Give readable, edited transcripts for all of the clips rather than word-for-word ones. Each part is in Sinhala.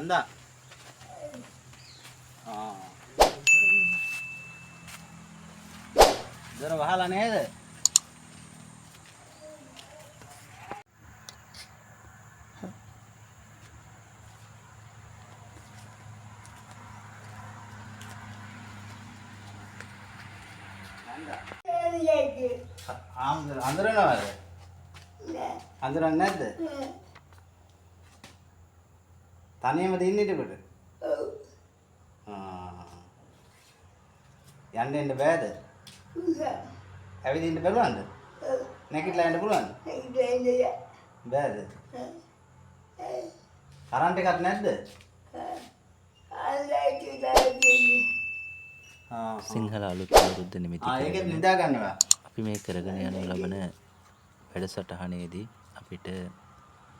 යන්දා. දොර වහලා නේද? අඳුරනවද? අඳුරන්නේ නැද්ද? තනියම දින්නේ ඊටකොට? ඔව්. යන්න එන්න බෑද? ඇවිදින්න බලවන්ද? ඔව්. නැගිටලා යන්න පුළුවන්ද? නැගිටලා බෑද? කරන්ට් එකක් නැද්ද? සිංහල අලුත් අවුරුද්ද නිමිති ඒකෙත් නිදා ගන්නවා. අපි මේ කරගෙන යනු ලබන වැඩසටහනේදී අපිට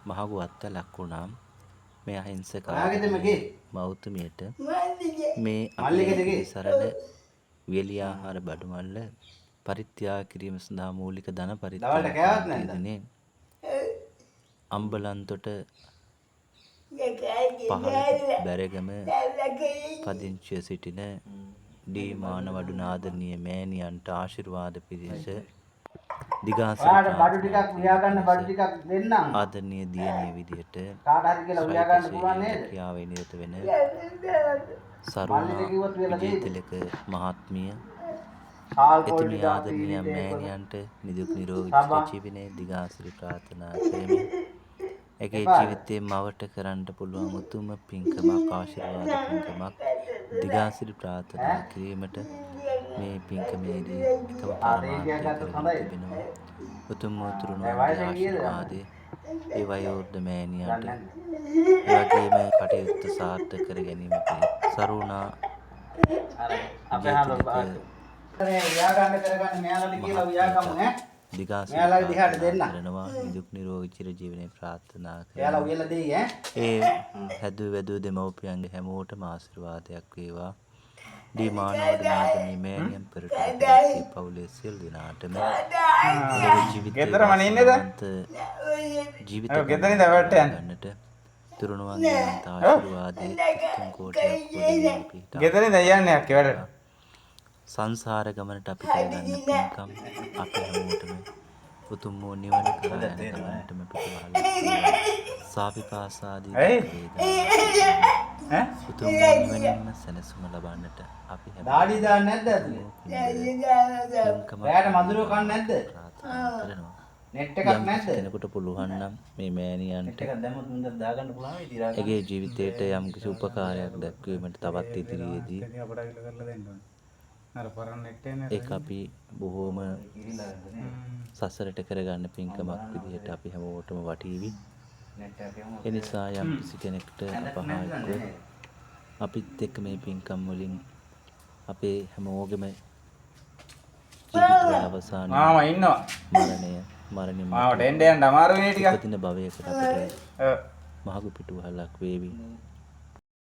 මහඟු අත්වැලක් වුණා මේ අහිංසක මව්තුමියට මේ අපේ සරණ වියලි ආහාර බඩු මල්ල පරිත්‍යාග කිරීම සඳහා මූලික ධන පරිත්‍යාගයේදී අම්බලන්තොට පහළ බැරගම පදිංචිව සිටින ඩී මානවඩු නාදනීය මෑණියන්ට ආශිර්වාද පිණිස දිගාසිරි බඩු ටිකක් උයා ගන්න බඩු ටිකක් දෙන්නම්. ආදරණීය දියණිය විදියට කාට හරි කියලා උයා ගන්න පුළුවන් නේද? ක්‍රියාවේ නිරත වෙන සරුණා විජේතිලක මහත්මිය එතුමිය ආදරණීය මෑණියන්ට නිදුක් නිරෝගී ජීවනයේ දිගාසිරි ප්‍රාර්ථනා කරමි. ඇගේ ජීවිතයේ මවට කරන්න පුළුවන් උතුම් පින්කමක් ආශිර්වාද පින්කමක් දිගාසිරි ප්‍රාර්ථනා කිරීමට මේ පින්කමේදී එකම පරමාර්ථය කරගෙන තිබෙනවා. උතුම් උතුරුණුවන්ගේ ආශිර්වාදය ඒ වයෝවෘද්ධ මෑණියන්ට ඒ වගේම කටයුත්ත සාර්ථක කර ගැනීමට සරුණා උයා ගන්න කරගන්න මෙයාලට කියලා උයා ගමු ඈ. මෙයාලගේ දිහාට දෙන්න. කරනවා නිදුක් නිරෝගී චිර ජීවනයේ ප්‍රාර්ථනා කරනවා. එයාලා උයලා දෙයි ඈ. ඒ හැදු වැදු දෙමව්පියන්ගේ හැමෝටම ආශිර්වාදයක් වේවා. දී මානවඩු නාදනීය මෑණියන් පෙරට පවුලේ සියලු දෙනාටම ගෙදරම ඉන්නේද? ජීවිත ගෙදරින්ද වැට යන්නට තුරුණුවන්ගේ ආශිර්වාදයේ උතුම් කෝටයක් ගෙදරින්ද යන්නේ අක්කේ වැඩට. සංසාර ගමනට අපි කරගන්න පින්කම් අපි හැමෝටම උතුම් වූ නිවන කරා යන ගමනටම පිටවහල් සාපිපාසාදී වේදනා උතුම් වූ නිවනින්ම සැනසුම ලබන්නට අපි හැම දාඩි දාන්නේ නැද්ද ඇතුලේ? රැයට මඳුරෝ කන්නේ නැද්ද? කරනවා. නෙට් එකක් නැද්ද? කෙනෙකුට පුළුවන් නම් මේ මෑණියන්ට එකක් දැම්මොත් මුන්දට දාගන්න පුළුවන් වෙයි ඉතින්. එගේ ජීවිතයට යම් කිසි උපකාරයක් දක්වීමට තවත් ඉදිරියේදී ඒක අපි බොහෝම සසරට කරගන්න පින්කමක් විදිහට අපි හැමෝටම වටීවි. ඒ නිසා යම් කිසි කෙනෙකුට අපහායක අපිත් එක්ක මේ පින්කම් වලින් අපේ හැමෝගෙම ජීවිතය අවසානයේ මාමා ඉන්නවා. මරණය මාවට එන්න යන්න අමාරු වෙන්නේ ටිකක්. උපදින භවයකට අපිට මහඟු පිටුවහලක් වේවි.